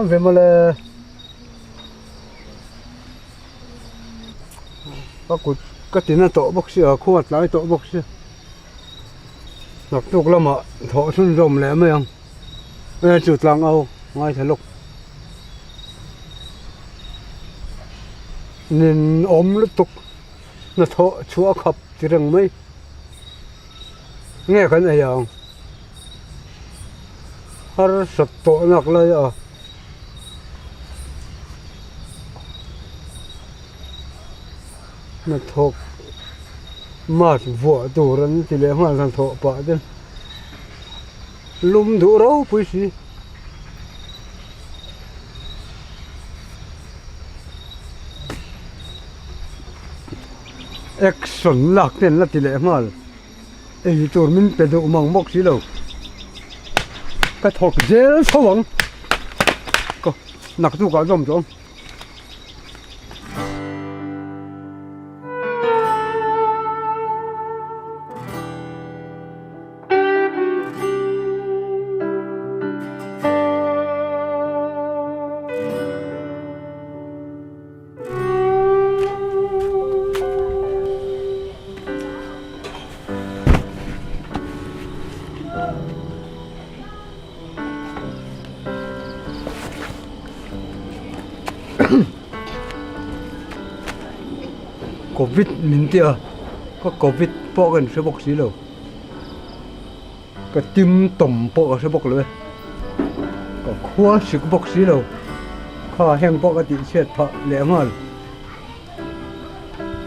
về mà là cái tiền nó tổ bốc xưa khuất lại tổ bốc xưa nọc tục lắm ạ thọ xuân rồng lẽ mấy ông bây giờ chuột lăng âu ngay thấy lúc nên ôm lúc tục nó thọ chúa khập chỉ rừng mấy nghe cái này không har sập tổ nọcเลยnó thuộc mát vợ tổ rắn thì lấy hoa thằng thọ bả chứ lùm thủ rau bùi xí action lạc tiền là thì lấy hoa ấy tổ mình phải độ măng mốc xí đâu cái thọ dễ sâu vắng có nặc tu cả rồng rồng Covid mình tia có Covid bỏ gần sẽ bốc xí đâu cái tim tổm bỏ sẽ bốcเลยcó khóa sẽ bốc xí đâu khó hẹn bỏ cái tiền xe thọ lẽ mà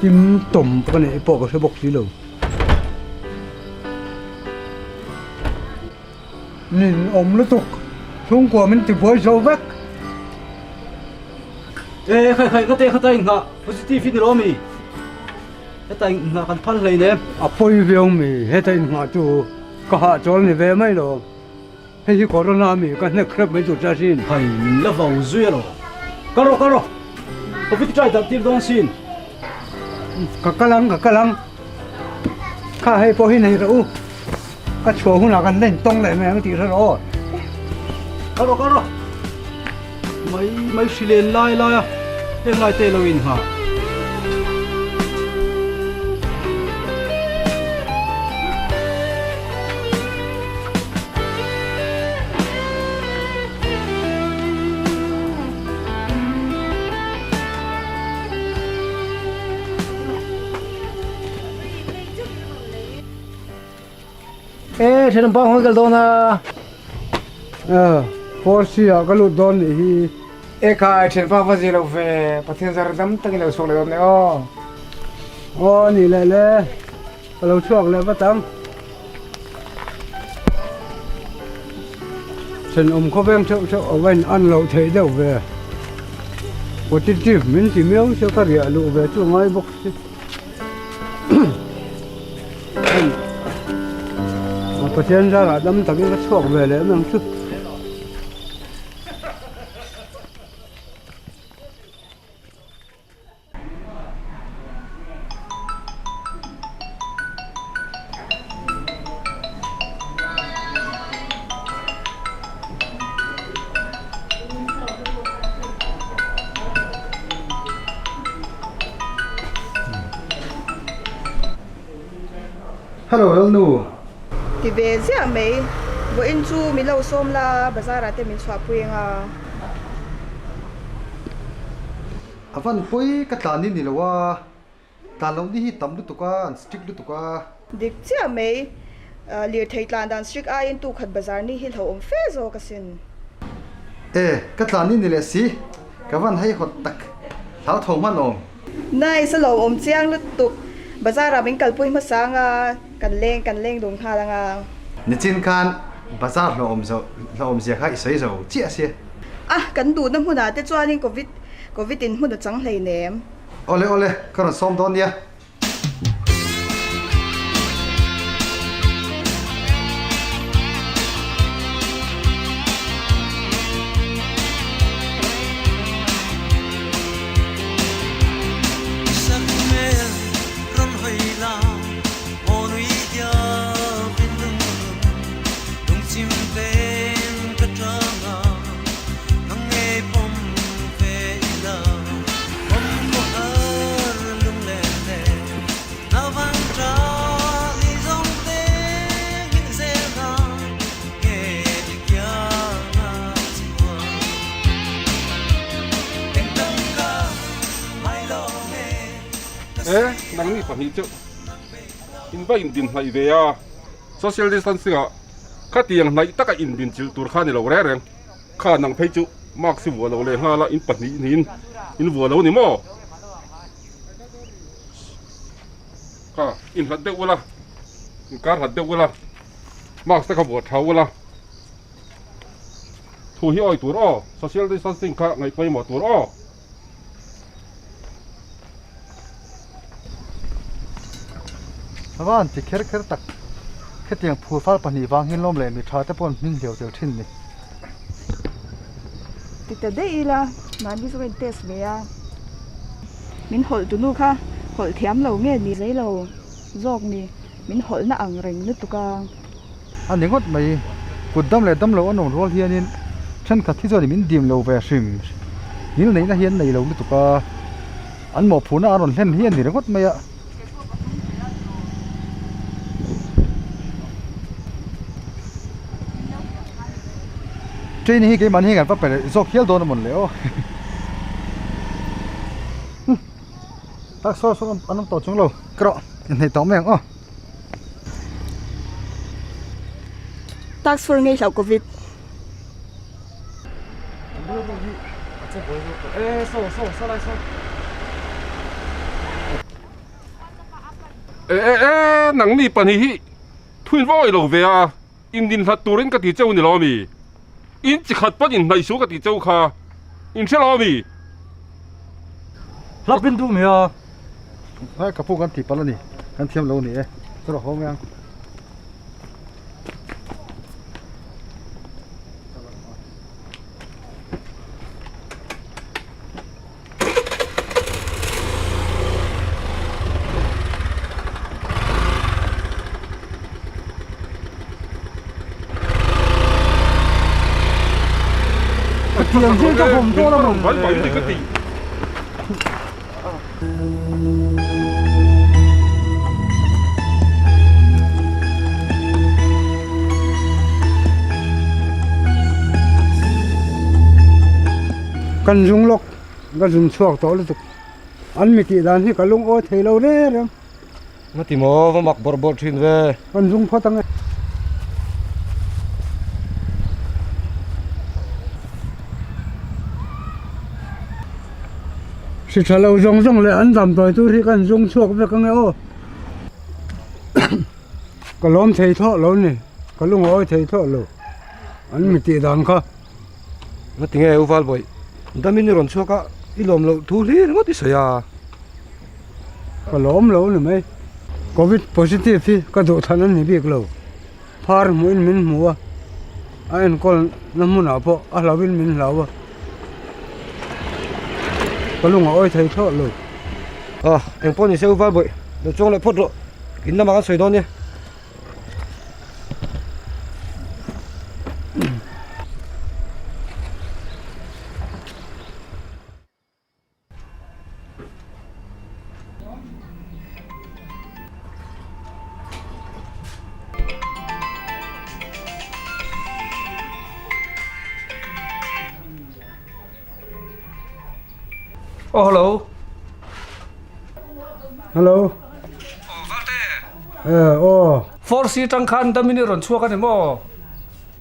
tim tổm cái này bỏ sẽ bốc xí đâu nên ôm nó tục xuống qua mình tìm với dấu vết ê khai cái tên ngạ positive in romi cái tên ngạ kan phan lấy nè à phơi về mi hết thảy ngã chú có hạ cho này về mấy rồi hay chỉ corona mi cái này khép mấy chú cha xin hay là vào duy rồi caro có biết trai tập tiếp đông xin cái lăng khá hay phơi này rồi cái chỗ hôm nàoกันlên tông lại mẹ tí rồi caro mấy xí lên lai à em lai tê lâu in hả ê thế làm bao nhiêu cái đó na forsi à cái lụt đòn thì Eka chen pa vazi lo ve pathian zar dam tang lo sok lo ne o nì lại lâu chuộc lại bắt tắm chân ông có ven chỗ ở bên ăn lẩu thấy đâu về một chút chút mình chỉ miếng cho cái rỉa lụ về chỗ ngay bốc mà pathian ra là đâm tắm cái chuộc về lấy mang chút hello hello thì về giờ mấy vừa in chu mình lâu xôm là bazaar ra mình xóa bùi nga avan poi ka tani ni lawa ta long di hi tam lu tuka stick lu tuka dik giờ mấy liệt thấy lan dan strict ai in tu khát bazaar ni hil hậu phê zo kasin ka tani ni le si ka van hai hot tak thao thong man om này sẽ lâu chiang lu tuk bazaar ra mình kalpui mà sang kan leng dong kha langa ni chin khan bazar lo om zia khai sei zo chi asia kan du na huna te chuanin covid in huna chang hlei nem ole kan som don dia chim bên cất trăng ngóng nghe nang ni pahni chu in ba in din hlai ve a social distancing a kha tiang hnai taka in din chil tur kha ni lo re reng kha nang phei chu mak si wo lo le nga la in pahni in wo lo ni mo kha in hlat de wala in kar hlat de wala mak ta ka bo thau wala thu hi oi tur o social distancing kha ngai pai mo tur o Avan ti kher kher tak khetiang phu fal pani wang hin lom le mi tha te pon min leo tel thin ni tita de ila man bi so cái test về à mình hol tu nu kha hol thiam lo nge ni lấy lo jok ni mình hol na ang reng nu tu ka an ningot mai kudam le dam lo anon rol hianin than kha thi zo ni min dim lo ve sim nil nei na hian nei lo lu tu ka an mo phuna aron hlen hian ni ringot mai a train hi cái man hi gan pa pe zok hial don mon le o tak so anam to chung lo kro nei to meng o tax for ngay sau covid nang ni pani hi thuin voi lo ve a in din hlat turin ka ti cheu ni lo mi in chi khat pat in hnai su ka ti cheu kha in se lo mi lapin tu mia hai ka pu kan ti pala ni kan thiam lo ni e kro ho ngang tiang je ka hom to la mon vai vai ni ka ti kan jung lok ga zum chuak to lu tu an mi ti dan hi ka lung o thei lo re rem mà tìm mò và mặc bor bor trên về kan jung pho tang si thalo jong jong le an dam toi tu ri kan jung chuak ve ka nge o ka lom thei tho lo ni ka lung o thei tho lo an mi ti dan kha mà tiếng nghe uval boy đâm mình rồi xua cả ilom lo thu li nó tí sợi à ka lom lo ni mai covid positive hi ka do than an ni bik lo phar muin min muwa a en kol na mun a po a lawin min lawa ka lunga oi thei tho lo à em pon thì sẽ uval boy được trông lại phốt rồi kín năm ăn sợi đón nhé Oh, hello. hello o For si trăng khan đâm mình rồi xua cái này mò.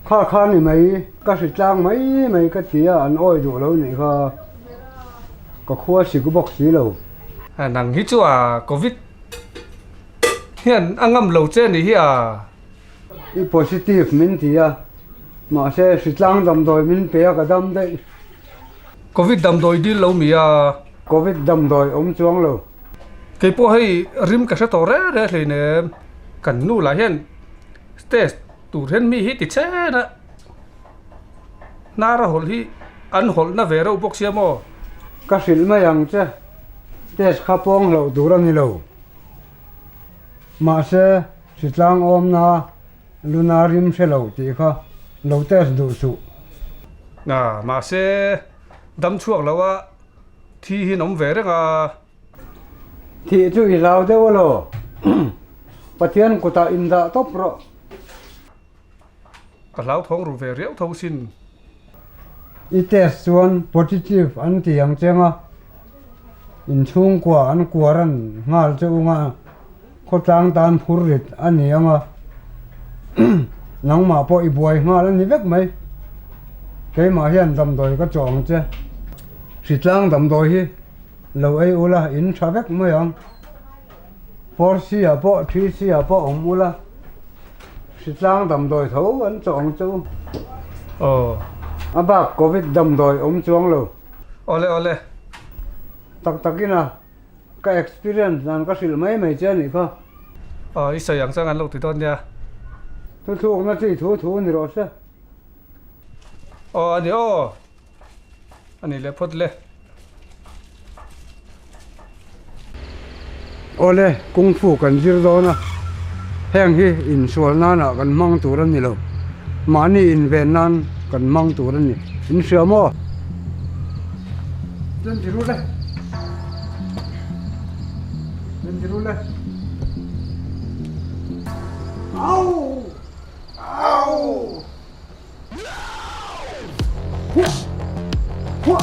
kha kha ni mai ka si tlang mai mai ka tia an oi du lo ni kha ka khua si ku bok si lo À nàng hít chú à Covid. Hiện anh ngâm lẩu trên này hi à. i positive min tia ma se si tlang dam doi min pe ka dam dei Covid đâm đôi đi lâu mi à. covid dam doi chuang lo Cái po hay rim cái sao tổ ra ra thì nè. Cần nu lại hiện. Test tụ hiện mi hít thì chết nè. Na ra hol hi ăn hol na về đâu bốc xe mò. ka sil ma yang che test kha pong lo duran ni lo ma se si tlang na lunarim se lo ti kha lo test du su À mà sẽ đâm chuộc lâu à. Thì hi nóng về đấy à. thì chu i lao de lo pathian ko ta inda top ro Cả lão thong rồi về réo thâu xin. i test chuan positive an ti yang chenga in chung kwa an kwaran ngal chu nga ko tang tan phur rit ani anga nang ma po i boy ngal ani vek mai cái mà hiện tầm đôi có chọn chứ xịt lang tầm đôi hi lâu ấy ula in cha vek mới ông four xia po three xia po ông ula xịt lang tầm đôi thấu vẫn chọn chứ ồ à bác covid tầm đôi ông chuông lâu ole tắc tắc cái nào cái experience làm cái sự mấy mấy chơi này không ít sợi yang sang ăn lâu từ tôn nha thu thu nó chỉ thu này rồi sao anh ấy lấy phốt lấy ole kung fu kan zir do na heng hi in sual na na kan mang tur an ni lo mani in ven nan kan mang tur an ni in sia mo lên đi luôn đây au au Hua!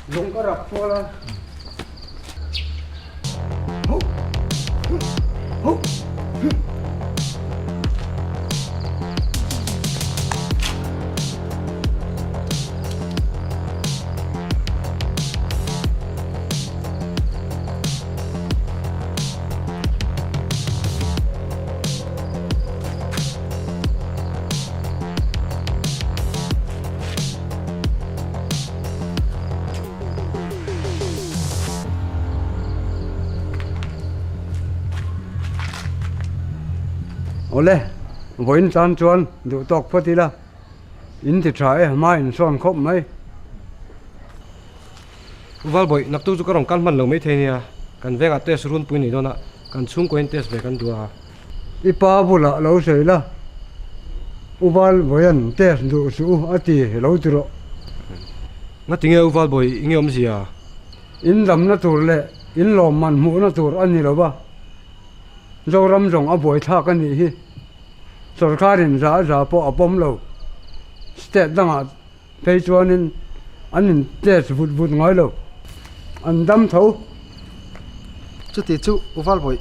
Dùng cái rập qua lên. Ole, voin chan chuan du tok phati la in ti trai ma in son khop mai Val boy nak tu ka rong kan man lo mai the nia kan venga test run pui ni dona kan chung ko test ve kan dua ipa bula lo sei la uval voyan te du su ati lo tiro nga tinge val boy ingom sia in dam na tur le in lom man mu na tur ani lo ba zoram rong a boi tha kan ni hi sarkarin za po apom lo state danga phei chuanin anin test vut ngai lo an dam tho chu ti chu uval boy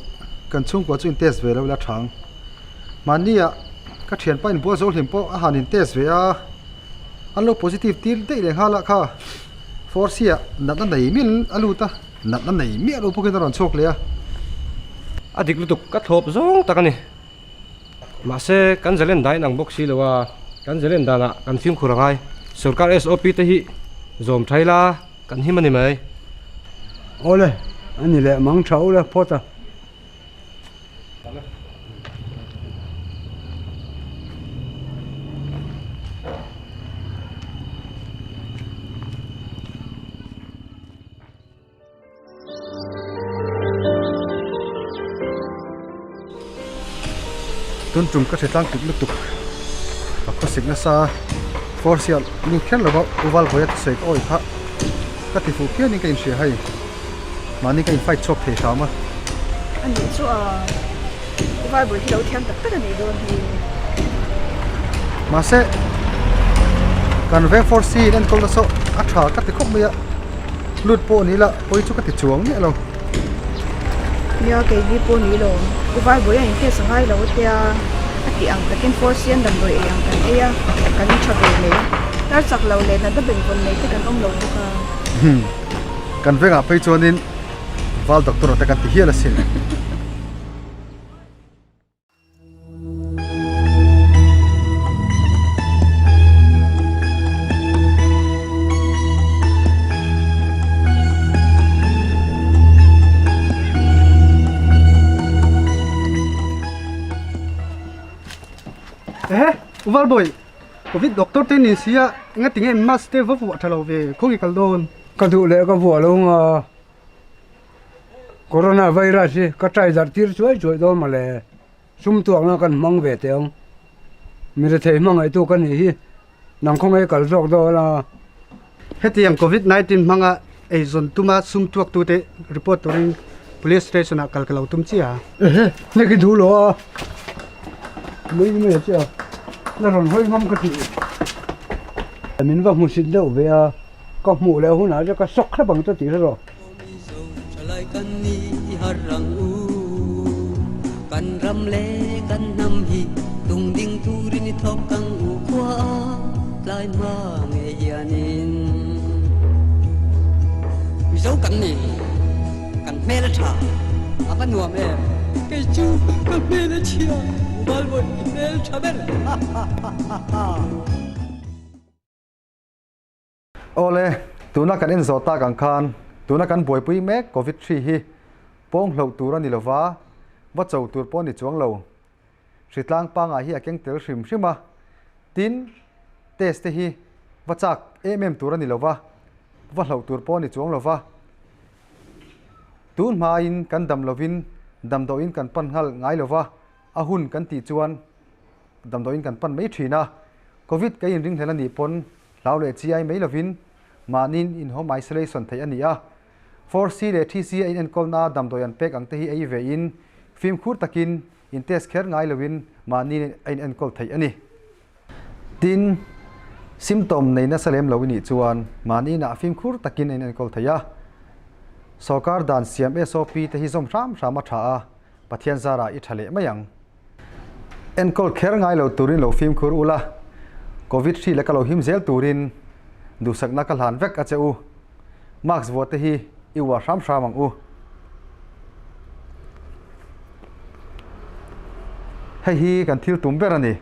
kan chung ko chuin test ve lo la thang mania ka thian pa in bo zol him po a hanin test ve a an lo positive tir dei le hala kha forcia na nei mil aluta na nei mi alu pokin ron chok le a adik lutuk ka thop zong takani ma se kan zalen dai nang box si lowa kan zalen dana kan film khurangai sarkar SOP te hi zom thaila kan himani mai ole ani le mang chau le pota tun tum ka thetang tik lutuk ka signa sa forcial ni khen lo uval boy at sek oi kha ka ti fu khian ni ka in she hai mani ka in fight chok the sama anh nhìn số vai buổi thi đấu thêm tất cả này luôn thì ma se kan ve forci den kol so a tha ka ti khop me lut po ni la poi chu ka ti chuang ni lo nhớ cái đi po ní luôn vai buổi anh kia sang hai lâu thì thì ang cái force anh đâm rồi anh cái ấy cái đi chọc về này đã sạc lâu lên là đã bình quân này cái ông lâu được kan ve nga pei chuanin val doctor ta kan ti hiala sin uval boy covid doctor te ni sia nga tinge master vo vo thalo ve khogi kal don ka du le ka vo lo nga corona virus ka trai dar tir chuai do ma le sum tu ang kan mang ve teong mi re thei mang ai tu kan hi nang khong ai kal jok do la hetiang covid 19 manga ei zon tuma sum tuak tu te report toring police station a kal kalau tum chia ne ki du lo mai me cha là rồi hơi ngâm cái gì mình vào một xin đâu về có mũ leo hôm nào cho có sốc hết bằng cho tí rồi kan ram le kan nam hi tung ding tu rin thok kang u kwa lai ma nge yanin mi zo kan ni kan me la tha apa nuam em cái chú kan me la chia bal boy me la tha ben ole tuna kan en zota kan khan tuna kan boy pui mek covid 3 hi pong hlo tura ni lova wa chau tur pon ni chuang lo ritlang panga hi akeng tel hrim hrima tin test hi wa chak tura ni lova wa hlo tur pon ni chuang lova tun ma in kan dam lovin dam do in kan pan ngal ngai lova a hun kan ti chuan dam do in kan pan mai thina covid kai in ring thela ni pon lau le chi ai mai lovin manin in home isolation thei ania 4C le 3C in kolna dam doyan pek ang te hi ai ve in film khur takin in test kher ngai lovin manin in kol thei ani tin symptom nei na salem lowini chuan mani na film khur takin in kol theya sarkar dan siam SOP te hi zom ram rama tha pathian zara I thale mayang en kol kher ngai lo turin lo film khur ula covid 3 la kalo him zel turin du sakna kal han vek a cheu max vote hi iwa ram ramang u hei hi kan thil tum berani